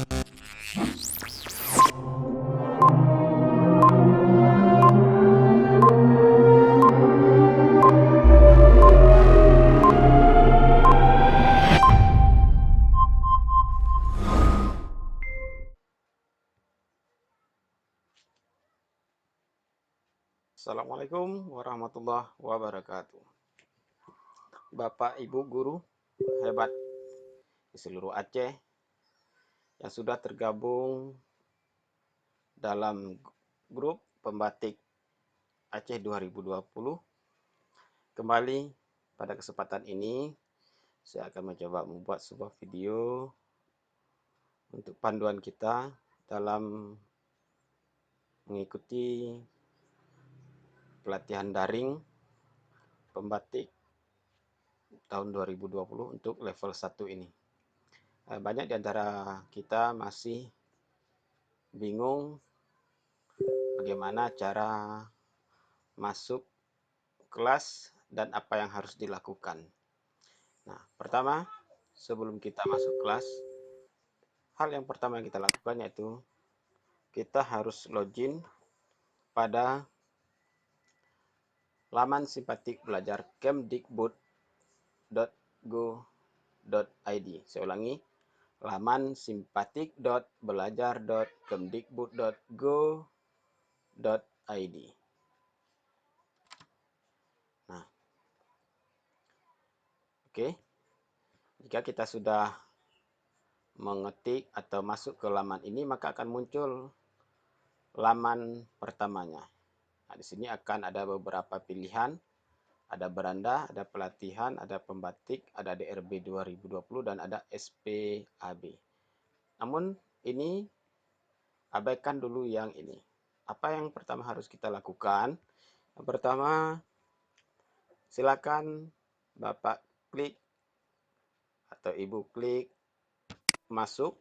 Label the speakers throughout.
Speaker 1: Assalamualaikum warahmatullahi wabarakatuh. Bapak Ibu guru hebat di seluruh Aceh yang sudah tergabung dalam grup pembatik Aceh 2020. Kembali pada kesempatan ini saya akan mencoba membuat sebuah video untuk panduan kita dalam mengikuti pelatihan daring pembatik tahun 2020 untuk level 1 ini. Banyak di antara kita masih bingung bagaimana cara masuk kelas dan apa yang harus dilakukan. Nah, pertama, sebelum kita masuk kelas, hal yang pertama yang kita lakukan yaitu kita harus login pada laman simpatik belajar kemdikbud.go.id. Saya ulangi, laman simpatik.belajar.kemdikbud.go.id. Nah, oke. Jika kita sudah mengetik atau masuk ke laman ini, maka akan muncul laman pertamanya. Nah, di sini akan ada beberapa pilihan. Ada beranda, ada pelatihan, ada pembatik, ada DRB 2020, dan ada SPAB. Namun ini abaikan dulu yang ini. Apa yang pertama harus kita lakukan? Yang pertama, silakan Bapak klik atau Ibu klik masuk.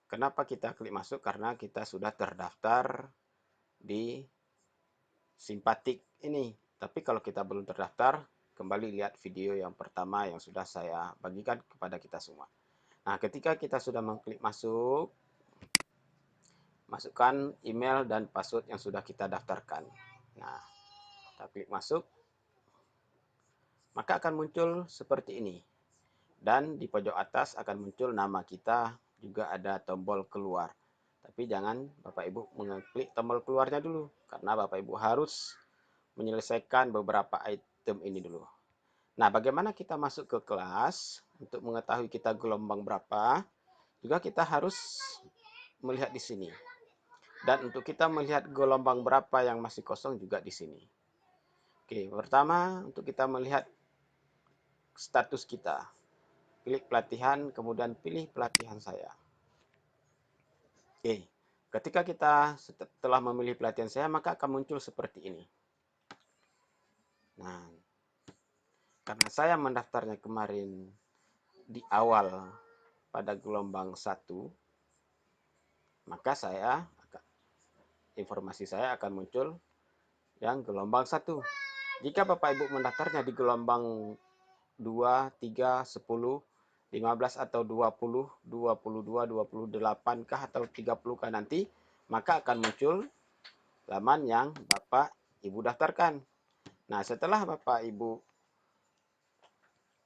Speaker 1: Kenapa kita klik masuk? Karena kita sudah terdaftar di simpatik ini. Tapi kalau kita belum terdaftar, kembali lihat video yang pertama yang sudah saya bagikan kepada kita semua. Nah, ketika kita sudah mengklik masuk, masukkan email dan password yang sudah kita daftarkan. Nah, kita klik masuk, maka akan muncul seperti ini. Dan di pojok atas akan muncul nama kita, juga ada tombol keluar. Tapi jangan Bapak Ibu mengklik tombol keluarnya dulu, karena Bapak Ibu harus menyelesaikan beberapa item ini dulu. Nah, bagaimana kita masuk ke kelas? Untuk mengetahui kita gelombang berapa, juga kita harus melihat di sini. Dan untuk kita melihat gelombang berapa yang masih kosong juga di sini. Oke, pertama untuk kita melihat status kita. Klik pelatihan, kemudian pilih pelatihan saya. Oke, ketika kita setelah memilih pelatihan saya, maka akan muncul seperti ini. Nah, karena saya mendaftarnya kemarin di awal pada gelombang 1, maka informasi saya akan muncul yang gelombang 1. Jika Bapak Ibu mendaftarnya di gelombang 2, 3, 10, 15 atau 20, 22, 28 kah atau 30 kah nanti, maka akan muncul laman yang Bapak Ibu daftarkan. Nah, setelah Bapak Ibu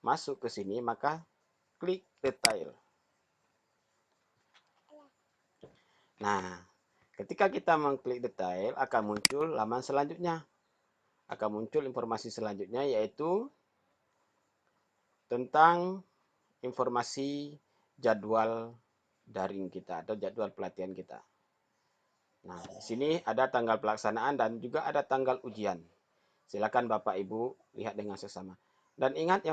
Speaker 1: masuk ke sini, maka klik detail. Nah, ketika kita mengklik detail, akan muncul laman selanjutnya. Akan muncul informasi selanjutnya, yaitu tentang informasi jadwal daring kita atau jadwal pelatihan kita. Nah, di sini ada tanggal pelaksanaan dan juga ada tanggal ujian. Silakan Bapak Ibu lihat dengan seksama. Dan ingat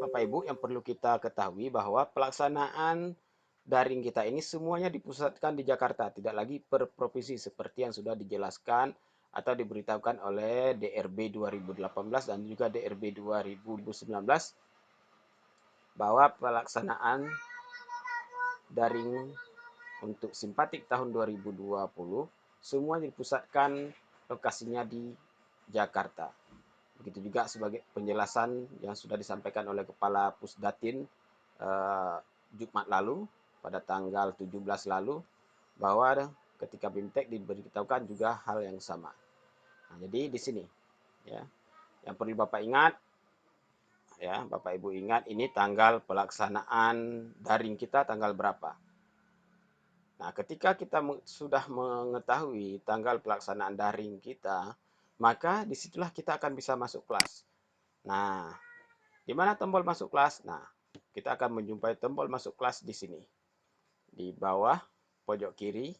Speaker 1: Bapak Ibu yang perlu kita ketahui bahwa pelaksanaan daring kita ini semuanya dipusatkan di Jakarta, tidak lagi per provinsi seperti yang sudah dijelaskan atau diberitahukan oleh DRB 2018 dan juga DRB 2019 bahwa pelaksanaan daring untuk simpatik tahun 2020 semua dipusatkan lokasinya di Jakarta. Begitu juga sebagai penjelasan yang sudah disampaikan oleh Kepala Pusdatin Jumat lalu pada tanggal 17 lalu bahwa ketika BIMTEK diberitahukan juga hal yang sama. Nah, jadi di sini ya, yang perlu Bapak ingat ya, Bapak Ibu ingat ini tanggal pelaksanaan daring kita tanggal berapa. Nah, ketika kita sudah mengetahui tanggal pelaksanaan daring kita, maka disitulah kita akan bisa masuk kelas. Nah, di mana tombol masuk kelas? Nah, kita akan menjumpai tombol masuk kelas di sini. Di bawah pojok kiri,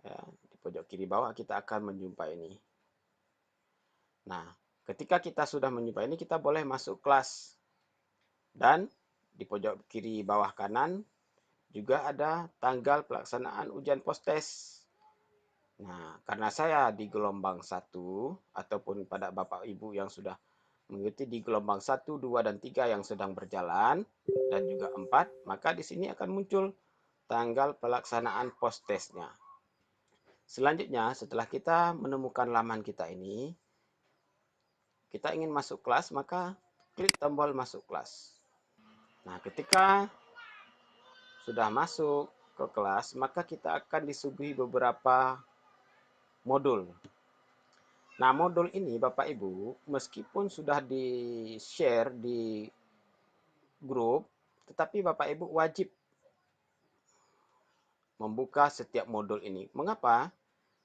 Speaker 1: ya, di pojok kiri bawah kita akan menjumpai ini. Nah, ketika kita sudah menjumpai ini, kita boleh masuk kelas. Dan di pojok kiri bawah kanan juga ada tanggal pelaksanaan ujian post-test. Nah, karena saya di gelombang 1 ataupun pada Bapak Ibu yang sudah mengikuti di gelombang 1, 2, dan 3 yang sedang berjalan dan juga 4, maka di sini akan muncul tanggal pelaksanaan post-testnya. Selanjutnya, setelah kita menemukan laman kita ini, kita ingin masuk kelas, maka klik tombol masuk kelas. Nah, ketika sudah masuk ke kelas, maka kita akan disuguhi beberapa modul. Nah, modul ini Bapak Ibu, meskipun sudah di-share di grup, tetapi Bapak Ibu wajib membuka setiap modul ini. Mengapa?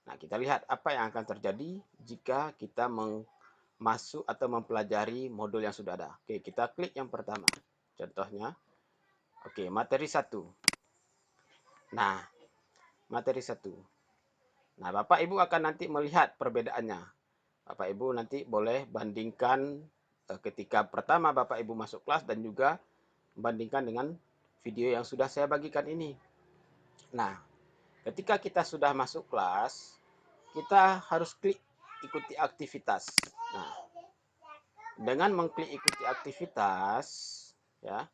Speaker 1: Nah, kita lihat apa yang akan terjadi jika kita masuk atau mempelajari modul yang sudah ada. Oke, kita klik yang pertama. Contohnya, oke, materi 1. Nah, materi 1. Nah, Bapak Ibu akan nanti melihat perbedaannya. Bapak Ibu nanti boleh bandingkan ketika pertama Bapak Ibu masuk kelas dan juga bandingkan dengan video yang sudah saya bagikan ini. Nah, ketika kita sudah masuk kelas, kita harus klik ikuti aktivitas. Nah, dengan mengklik ikuti aktivitas, ya,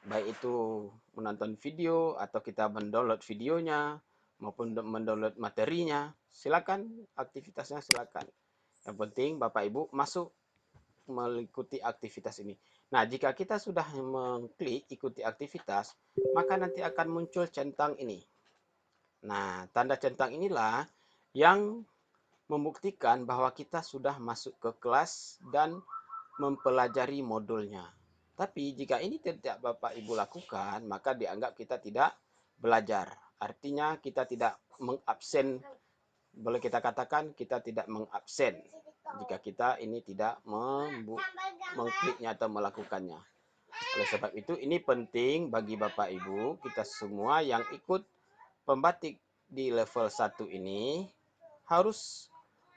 Speaker 1: baik itu menonton video atau kita mendownload videonya maupun mendownload materinya, silakan aktivitasnya silakan. Yang penting Bapak Ibu masuk mengikuti aktivitas ini. Nah, jika kita sudah mengklik ikuti aktivitas, maka nanti akan muncul centang ini. Nah, tanda centang inilah yang membuktikan bahwa kita sudah masuk ke kelas dan mempelajari modulnya. Tapi jika ini tidak Bapak Ibu lakukan, maka dianggap kita tidak belajar. Artinya kita tidak mengabsen, boleh kita katakan kita tidak mengabsen jika kita ini tidak mengkliknya atau melakukannya. Oleh sebab itu ini penting bagi Bapak Ibu kita semua yang ikut pembatik di level 1 ini harus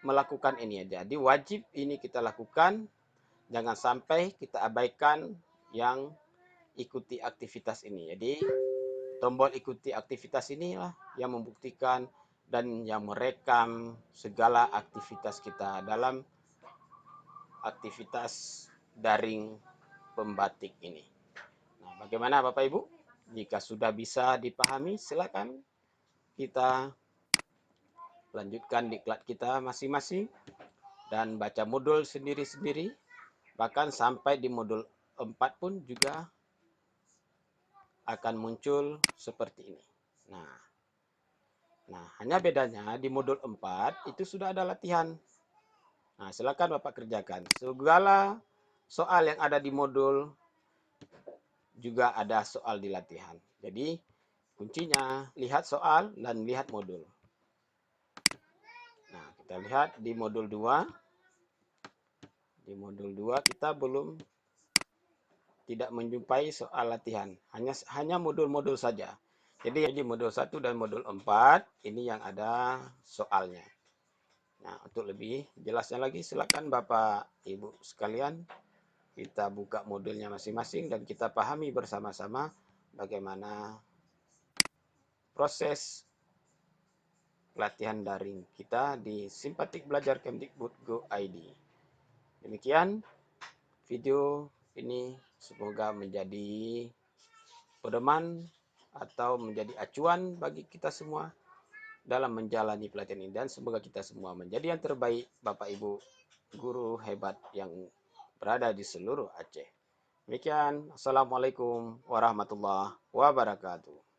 Speaker 1: melakukan ini. Jadi wajib ini kita lakukan. Jangan sampai kita abaikan yang ikuti aktivitas ini. Jadi tombol ikuti aktivitas inilah yang membuktikan dan yang merekam segala aktivitas kita dalam aktivitas daring pembatik ini. Nah, bagaimana Bapak Ibu? Jika sudah bisa dipahami, silakan kita lanjutkan diklat kita masing-masing dan baca modul sendiri-sendiri. Bahkan sampai di modul 4 pun juga akan muncul seperti ini. Nah, hanya bedanya di modul 4 itu sudah ada latihan. Nah, silakan Bapak kerjakan. Segala soal yang ada di modul juga ada soal di latihan. Jadi, kuncinya lihat soal dan lihat modul. Nah, kita lihat di modul 2. Di modul 2 kita belum tidak menjumpai soal latihan. Hanya modul-modul saja. Jadi di modul 1 dan modul 4 ini yang ada soalnya. Nah, untuk lebih jelasnya lagi silakan Bapak Ibu sekalian kita buka modulnya masing-masing dan kita pahami bersama-sama bagaimana proses pelatihan daring kita di Simpatik Belajar Kemdikbud Go ID. Demikian video ini semoga menjadi pedoman atau menjadi acuan bagi kita semua dalam menjalani pelatihan ini dan semoga kita semua menjadi yang terbaik Bapak Ibu guru hebat yang berada di seluruh Aceh. Demikian, Assalamualaikum warahmatullahi wabarakatuh.